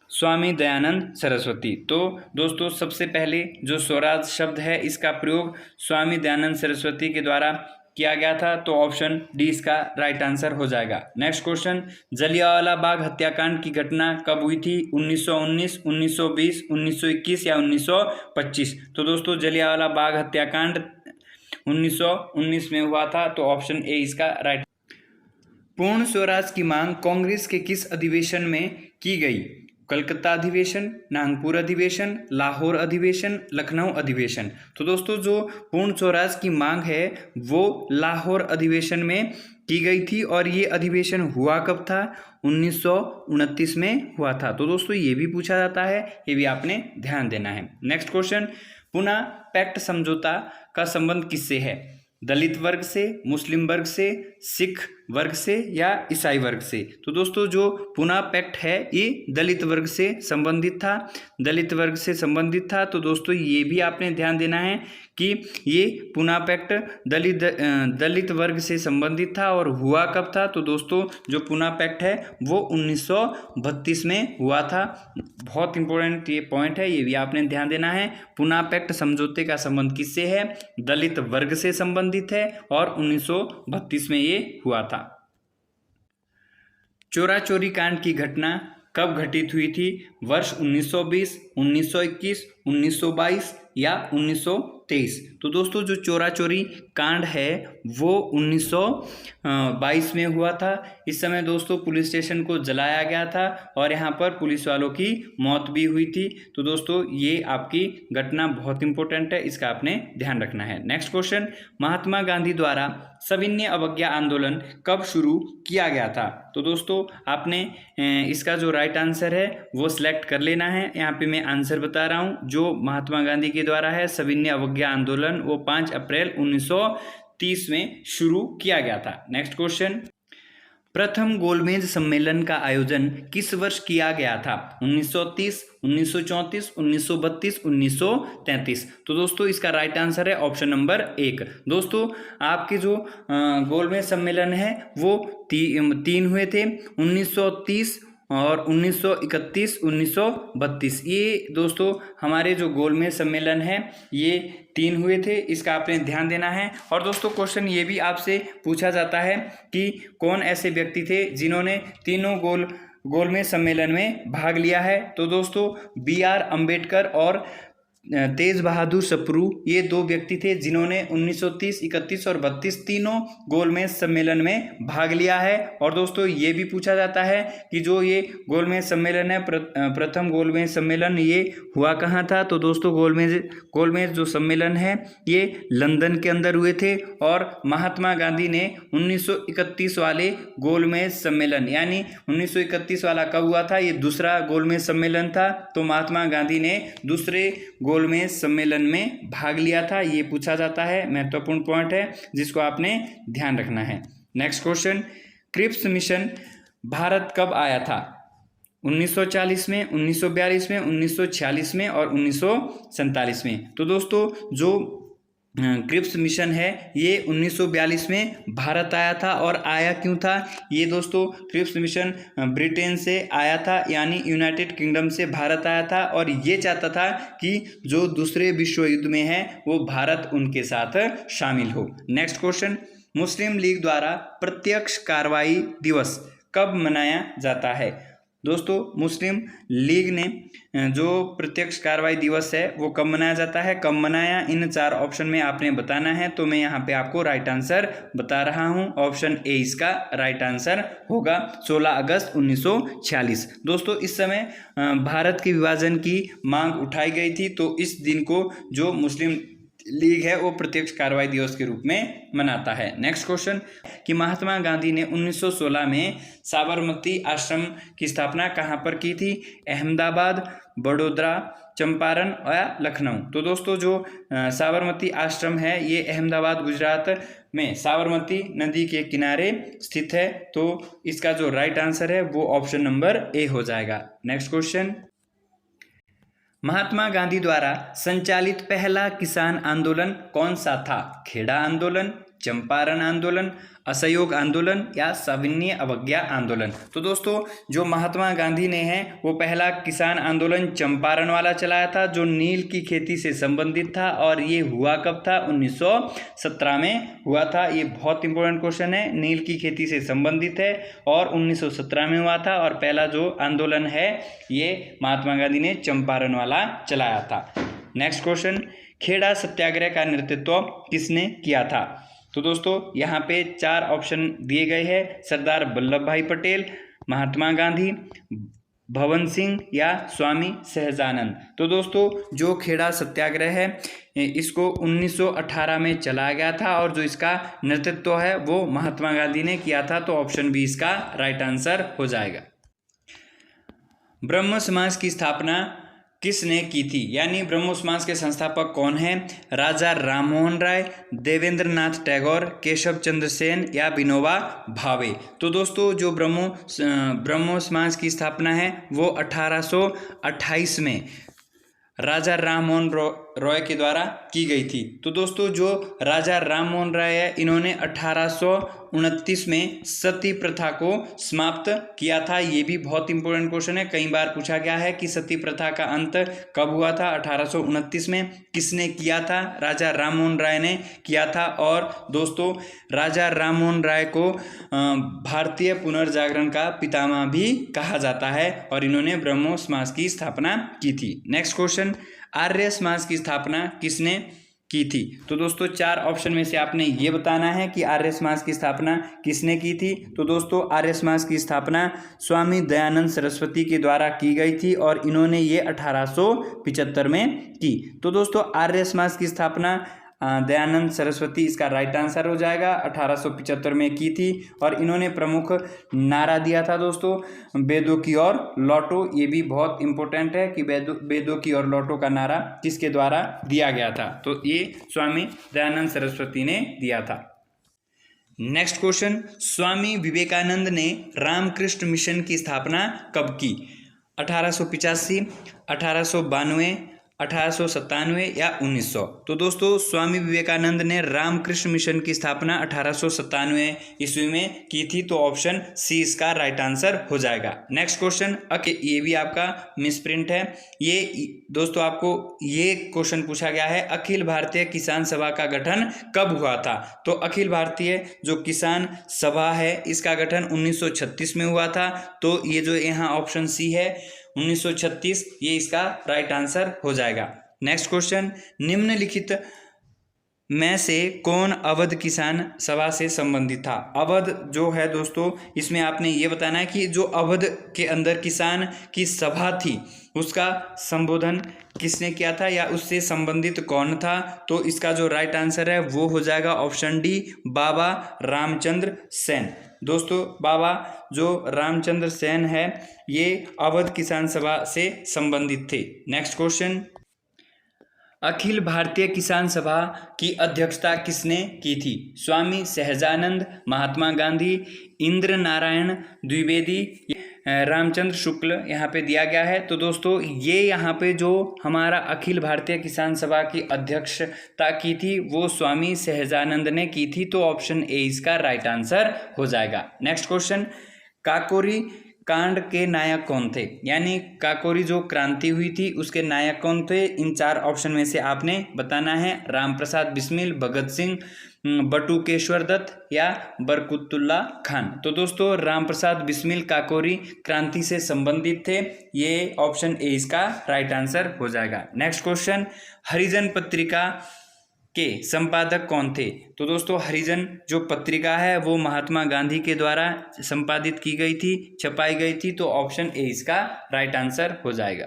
स्वामी दयानंद सरस्वती? तो दोस्तों सबसे पहले जो स्वराज शब्द है इसका प्रयोग स्वामी दयानंद सरस्वती के द्वारा किया गया था, तो ऑप्शन डी इसका राइट आंसर हो जाएगा। नेक्स्ट क्वेश्चन, जलियांवाला बाग हत्याकांड की घटना कब हुई थी? 1919, 1920, 1921 या 1925? तो दोस्तों जलियांवाला बाग हत्याकांड 1919 में हुआ था, तो ऑप्शन ए इसका राइट। पूर्ण स्वराज की मांग कांग्रेस के किस अधिवेशन में की गई? कलकत्ता अधिवेशन, नागपुर अधिवेशन, लाहौर अधिवेशन, लखनऊ अधिवेशन? तो दोस्तों जो पूर्ण स्वराज की मांग है वो लाहौर अधिवेशन में की गई थी, और ये अधिवेशन हुआ कब था? 1929 में हुआ था। तो दोस्तों ये भी पूछा जाता है, ये भी आपने ध्यान देना है। नेक्स्ट क्वेश्चन, पुना पैक्ट समझौता का संबंध किससे है? दलित वर्ग से, मुस्लिम वर्ग से, सिख वर्ग से या ईसाई वर्ग से? तो दोस्तों जो पुना पैक्ट है ये दलित वर्ग से संबंधित था, दलित वर्ग से संबंधित था। तो दोस्तों ये भी आपने ध्यान देना है कि ये पुना पैक्ट दलित वर्ग से संबंधित था, और हुआ कब था? तो दोस्तों जो पुना पैक्ट है वो 1932 में हुआ था। बहुत इंपॉर्टेंट ये पॉइंट है, ये भी आपने ध्यान देना है। पुना पैक्ट समझौते का संबंध किससे है? दलित वर्ग से संबंधित है, और 1932 में ये हुआ था। चोरा चोरी कांड की घटना कब घटित हुई थी? वर्ष 1920, 1921, 1922 या 1923? तो दोस्तों जो चोरा चोरी कांड है वो 1922 में हुआ था। इस समय दोस्तों पुलिस स्टेशन को जलाया गया था, और यहाँ पर पुलिस वालों की मौत भी हुई थी। तो दोस्तों ये आपकी घटना बहुत इंपॉर्टेंट है, इसका आपने ध्यान रखना है। नेक्स्ट क्वेश्चन, महात्मा गांधी द्वारा सविनय अवज्ञा आंदोलन कब शुरू किया गया था? तो दोस्तों आपने इसका जो राइट आंसर है वो सिलेक्ट कर लेना है। यहाँ पे मैं आंसर बता रहा हूँ, जो महात्मा गांधी के द्वारा है सविनय अवज्ञा आंदोलन, वो 5 अप्रैल 1930 में शुरू किया गया था। नेक्स्ट क्वेश्चन, प्रथम गोलमेज सम्मेलन का आयोजन किस वर्ष किया गया था? 1930, 1934, 1932, 1933। तो दोस्तों इसका राइट आंसर है ऑप्शन नंबर 1। दोस्तों आपके जो गोलमेज सम्मेलन है वो तीन हुए थे, 1930 और 1931, 1932। ये दोस्तों हमारे जो गोलमेज सम्मेलन है ये 3 हुए थे, इसका आपने ध्यान देना है। और दोस्तों क्वेश्चन ये भी आपसे पूछा जाता है कि कौन ऐसे व्यक्ति थे जिन्होंने तीनों गोलमेज सम्मेलन में भाग लिया है? तो दोस्तों BR अम्बेडकर और तेज बहादुर सप्रू, ये 2 व्यक्ति थे जिन्होंने 1930, 31 और 32 तीनों गोलमेज सम्मेलन में भाग लिया है। और दोस्तों ये भी पूछा जाता है कि जो ये गोलमेज सम्मेलन है, प्रथम गोलमेज सम्मेलन ये हुआ कहाँ था? तो दोस्तों गोलमेज जो सम्मेलन है ये लंदन के अंदर हुए थे। और महात्मा गांधी ने 1931 वाले गोलमेज सम्मेलन, यानी 1931 वाला कब हुआ था? ये दूसरा गोलमेज सम्मेलन था। तो महात्मा गांधी ने दूसरे गोलमेज सम्मेलन में भाग लिया था, ये पूछा जाता है। महत्वपूर्ण पॉइंट है जिसको आपने ध्यान रखना है। Next question, Cripps mission Bharat कब आया था? 1940 में, 1942 में, 1946 में और 1947 में। तो दोस्तों जो क्रिप्स मिशन है ये 1942 में भारत आया था। और आया क्यों था? ये दोस्तों क्रिप्स मिशन ब्रिटेन से आया था, यानी यूनाइटेड किंगडम से भारत आया था। और ये चाहता था कि जो दूसरे विश्व युद्ध में है वो भारत उनके साथ शामिल हो। नेक्स्ट क्वेश्चन, मुस्लिम लीग द्वारा प्रत्यक्ष कार्रवाई दिवस कब मनाया जाता है? दोस्तों मुस्लिम लीग ने जो प्रत्यक्ष कार्रवाई दिवस है वो कब मनाया जाता है, कब मनाया, इन 4 ऑप्शन में आपने बताना है। तो मैं यहाँ पे आपको राइट आंसर बता रहा हूँ, ऑप्शन ए इसका राइट आंसर होगा, 16 अगस्त 1946। दोस्तों इस समय भारत के विभाजन की मांग उठाई गई थी, तो इस दिन को जो मुस्लिम लीग है वो प्रत्यक्ष कार्रवाई दिवस के रूप में मनाता है। नेक्स्ट क्वेश्चन, कि महात्मा गांधी ने 1916 में साबरमती आश्रम की स्थापना कहाँ पर की थी? अहमदाबाद, बड़ौदा, चंपारण या लखनऊ। तो दोस्तों जो साबरमती आश्रम है ये अहमदाबाद गुजरात में साबरमती नदी के किनारे स्थित है। तो इसका जो राइट आंसर है वो ऑप्शन नंबर ए हो जाएगा। नेक्स्ट क्वेश्चन, महात्मा गांधी द्वारा संचालित पहला किसान आंदोलन कौन सा था? खेड़ा आंदोलन, चंपारण आंदोलन, असहयोग आंदोलन या सविनय अवज्ञा आंदोलन। तो दोस्तों जो महात्मा गांधी ने है वो पहला किसान आंदोलन चंपारण वाला चलाया था, जो नील की खेती से संबंधित था। और ये हुआ कब था? 1917 में हुआ था। ये बहुत इंपॉर्टेंट क्वेश्चन है, नील की खेती से संबंधित है और 1917 में हुआ था। और पहला जो आंदोलन है ये महात्मा गांधी ने चंपारण वाला चलाया था। नेक्स्ट क्वेश्चन, खेड़ा सत्याग्रह का नेतृत्व किसने किया था? तो दोस्तों यहाँ पे 4 ऑप्शन दिए गए हैं, सरदार वल्लभ भाई पटेल, महात्मा गांधी, भवन सिंह या स्वामी सहजानंद। तो दोस्तों जो खेड़ा सत्याग्रह है इसको 1918 में चलाया गया था और जो इसका नेतृत्व है वो महात्मा गांधी ने किया था। तो ऑप्शन बी इसका राइट आंसर हो जाएगा। ब्रह्म समाज की स्थापना किसने की थी, यानी ब्रह्मो समाज के संस्थापक कौन हैं? राजा राममोहन राय, देवेंद्र नाथ टैगोर, केशव चंद्र सेन या विनोबा भावे। तो दोस्तों जो ब्रह्मो समाज की स्थापना है वो 1828 में राजा राममोहन रॉय के द्वारा की गई थी। तो दोस्तों जो राजा राममोहन राय है इन्होंने 1829 में सती प्रथा को समाप्त किया था। ये भी बहुत इंपॉर्टेंट क्वेश्चन है, कई बार पूछा गया है कि सती प्रथा का अंत कब हुआ था? 1829 में। किसने किया था? राजा राममोहन राय ने किया था। और दोस्तों राजा राममोहन राय को भारतीय पुनर्जागरण का पितामह भी कहा जाता है और इन्होंने ब्रह्मो समाज की स्थापना की थी। नेक्स्ट क्वेश्चन, आर्य समाज की स्थापना किसने की थी? तो दोस्तों 4 ऑप्शन में से आपने ये बताना है कि आर्य समाज की स्थापना किसने की थी। तो दोस्तों आर्य समाज की स्थापना स्वामी दयानंद सरस्वती के द्वारा की गई थी और इन्होंने ये 1875 में की। तो दोस्तों आर्य समाज की स्थापना दयानंद सरस्वती इसका राइट आंसर हो जाएगा, 1875 में की थी। और इन्होंने प्रमुख नारा दिया था दोस्तों, वेदों की ओर लौटो। ये भी बहुत इंपॉर्टेंट है कि वेदों की ओर लौटो का नारा किसके द्वारा दिया गया था? तो ये स्वामी दयानंद सरस्वती ने दिया था। नेक्स्ट क्वेश्चन, स्वामी विवेकानंद ने रामकृष्ण मिशन की स्थापना कब की? 1885, 1892, 1897 या 1900? तो दोस्तों ये विवेकानंद ने रामकृष्ण मिशन की स्थापना 1897 ईस्वी में की थी, तो ऑप्शन सी इसका राइट आंसर हो जाएगा। नेक्स्ट क्वेश्चन, ये भी आपका मिसप्रिंट है। ये दोस्तों आपको ये क्वेश्चन पूछा गया है, अखिल भारतीय किसान सभा का गठन कब हुआ था? तो अखिल भारतीय जो किसान सभा है इसका गठन 1936 में हुआ था, तो ये जो यहाँ ऑप्शन सी है 1936, ये इसका राइट आंसर हो जाएगा। नेक्स्ट क्वेश्चन, निम्नलिखित में से कौन अवध किसान सभा से संबंधित था? अवध जो है दोस्तों, इसमें आपने ये बताना है कि जो अवध के अंदर किसान की सभा थी उसका संबोधन किसने किया था या उससे संबंधित कौन था? तो इसका जो राइट आंसर है वो हो जाएगा ऑप्शन डी, बाबा रामचंद्र सेन। दोस्तों बाबा जो रामचंद्र सेन है ये अवध किसान सभा से संबंधित थे। नेक्स्ट क्वेश्चन, अखिल भारतीय किसान सभा की अध्यक्षता किसने की थी? स्वामी सहजानंद, महात्मा गांधी, इंद्र नारायण द्विवेदी, रामचंद्र शुक्ल यहाँ पे दिया गया है। तो दोस्तों ये यहाँ पे जो हमारा अखिल भारतीय किसान सभा की अध्यक्षता की थी वो स्वामी सहजानंद ने की थी, तो ऑप्शन ए इसका राइट आंसर हो जाएगा। नेक्स्ट क्वेश्चन, काकोरी कांड के नायक कौन थे? यानी काकोरी जो क्रांति हुई थी उसके नायक कौन थे? इन चार ऑप्शन में से आपने बताना है। रामप्रसाद बिस्मिल, भगत सिंह, बटुकेश्वर दत्त या बरकतुल्ला खान? तो दोस्तों रामप्रसाद बिस्मिल काकोरी क्रांति से संबंधित थे, ये ऑप्शन ए इसका राइट आंसर हो जाएगा। नेक्स्ट क्वेश्चन, हरिजन पत्रिका के संपादक कौन थे? तो दोस्तों हरिजन जो पत्रिका है वो महात्मा गांधी के द्वारा संपादित की गई थी, छपाई गई थी, तो ऑप्शन ए इसका राइट आंसर हो जाएगा।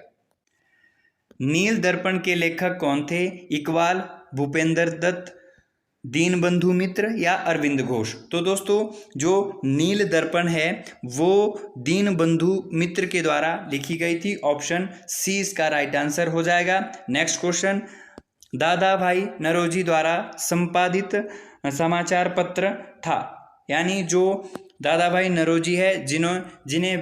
नील दर्पण के लेखक कौन थे? इकबाल, भूपेंद्र दत्त, दीनबंधु मित्र या अरविंद घोष? तो दोस्तों जो नील दर्पण है वो दीनबंधु मित्र के द्वारा लिखी गई थी, ऑप्शन सी इसका राइट आंसर हो जाएगा। नेक्स्ट क्वेश्चन, दादा भाई नौरोजी द्वारा संपादित समाचार पत्र था, यानी जो दादा भाई नौरोजी है जिन्हें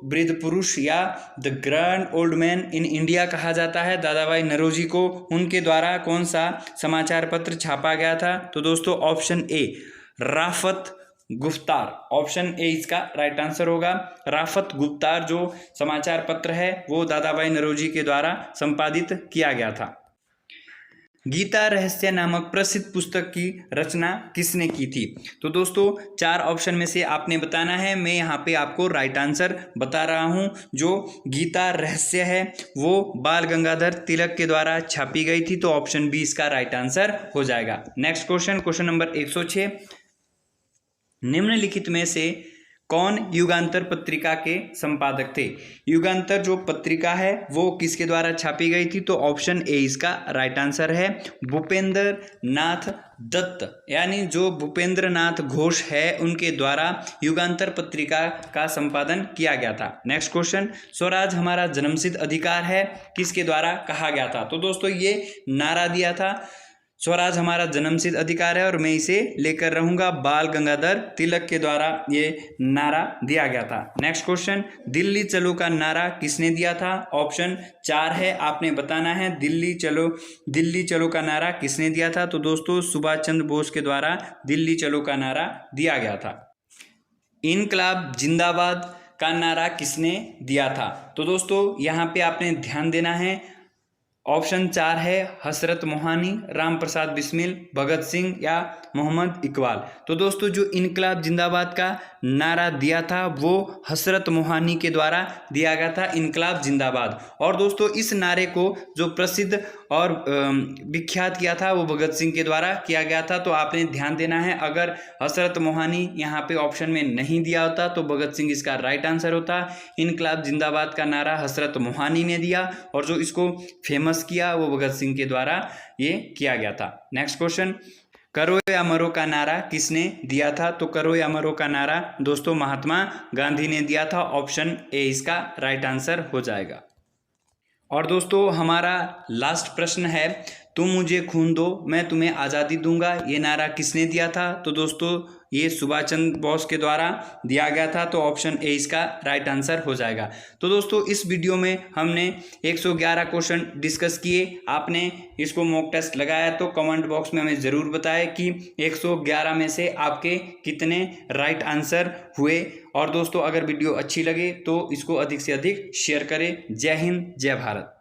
वृद्ध पुरुष या the grand old man in India कहा जाता है, दादा भाई नौरोजी को, उनके द्वारा कौन सा समाचार पत्र छापा गया था? तो दोस्तों option A, Rafat गुफ्तार, option A इसका राइट आंसर होगा। राफत गुफ्तार जो समाचार पत्र है वो दादा भाई नौरोजी के द्वारा संपादित किया गया था। गीता रहस्य नामक प्रसिद्ध पुस्तक की रचना किसने की थी? तो दोस्तों चार ऑप्शन में से आपने बताना है, मैं यहाँ पे आपको राइट आंसर बता रहा हूँ। जो गीता रहस्य है वो बाल गंगाधर तिलक के द्वारा छापी गई थी, तो ऑप्शन बी इसका राइट आंसर हो जाएगा। नेक्स्ट क्वेश्चन, क्वेश्चन नंबर 106, निम्नलिखित में से कौन युगांतर पत्रिका के संपादक थे? युगांतर जो पत्रिका है वो किसके द्वारा छापी गई थी? तो ऑप्शन ए इसका राइट आंसर है, भूपेंद्र नाथ दत्त, यानी जो भूपेंद्र नाथ घोष है उनके द्वारा युगांतर पत्रिका का संपादन किया गया था। नेक्स्ट क्वेश्चन, स्वराज हमारा जन्मसिद्ध अधिकार है किसके द्वारा कहा गया था? तो दोस्तों ये नारा दिया था, स्वराज हमारा जन्मसिद्ध अधिकार है और मैं इसे लेकर रहूंगा, बाल गंगाधर तिलक के द्वारा ये नारा दिया गया था। नेक्स्ट क्वेश्चन, दिल्ली चलो का नारा किसने दिया था? ऑप्शन 4 है, आपने बताना है दिल्ली चलो का नारा किसने दिया था? तो दोस्तों सुभाष चंद्र बोस के द्वारा दिल्ली चलो का नारा दिया गया था। इनकलाब जिंदाबाद का नारा किसने दिया था? तो दोस्तों यहाँ पे आपने ध्यान देना है, ऑप्शन 4 है, हसरत मोहानी, रामप्रसाद बिस्मिल, भगत सिंह या मोहम्मद इकबाल? तो दोस्तों जो इनकलाब जिंदाबाद का नारा दिया था वो हसरत मोहानी के द्वारा दिया गया था, इनकलाब जिंदाबाद। और दोस्तों इस नारे को जो प्रसिद्ध और विख्यात किया था वो भगत सिंह के द्वारा किया गया था। तो आपने ध्यान देना है, अगर हसरत मोहानी यहाँ पे ऑप्शन में नहीं दिया होता तो भगत सिंह इसका राइट आंसर होता। इनकलाब जिंदाबाद का नारा हसरत मोहानी ने दिया और जो इसको फेमस किया वो भगत सिंह के द्वारा ये किया गया था। नेक्स्ट क्वेश्चन, करो या मरो का नारा किसने दिया था? तो करो या मरो का नारा दोस्तों महात्मा गांधी ने दिया था, ऑप्शन ए इसका राइट आंसर हो जाएगा। और दोस्तों हमारा लास्ट प्रश्न है, तुम मुझे खून दो मैं तुम्हें आज़ादी दूंगा, ये नारा किसने दिया था? तो दोस्तों ये सुभाष चंद्र बोस के द्वारा दिया गया था। तो ऑप्शन ए इसका राइट आंसर हो जाएगा। तो दोस्तों इस वीडियो में हमने 111 क्वेश्चन डिस्कस किए। आपने इसको मॉक टेस्ट लगाया तो कमेंट बॉक्स में हमें ज़रूर बताएं कि 111 में से आपके कितने राइट आंसर हुए। और दोस्तों अगर वीडियो अच्छी लगे तो इसको अधिक से अधिक शेयर करें। जय हिंद, जय भारत।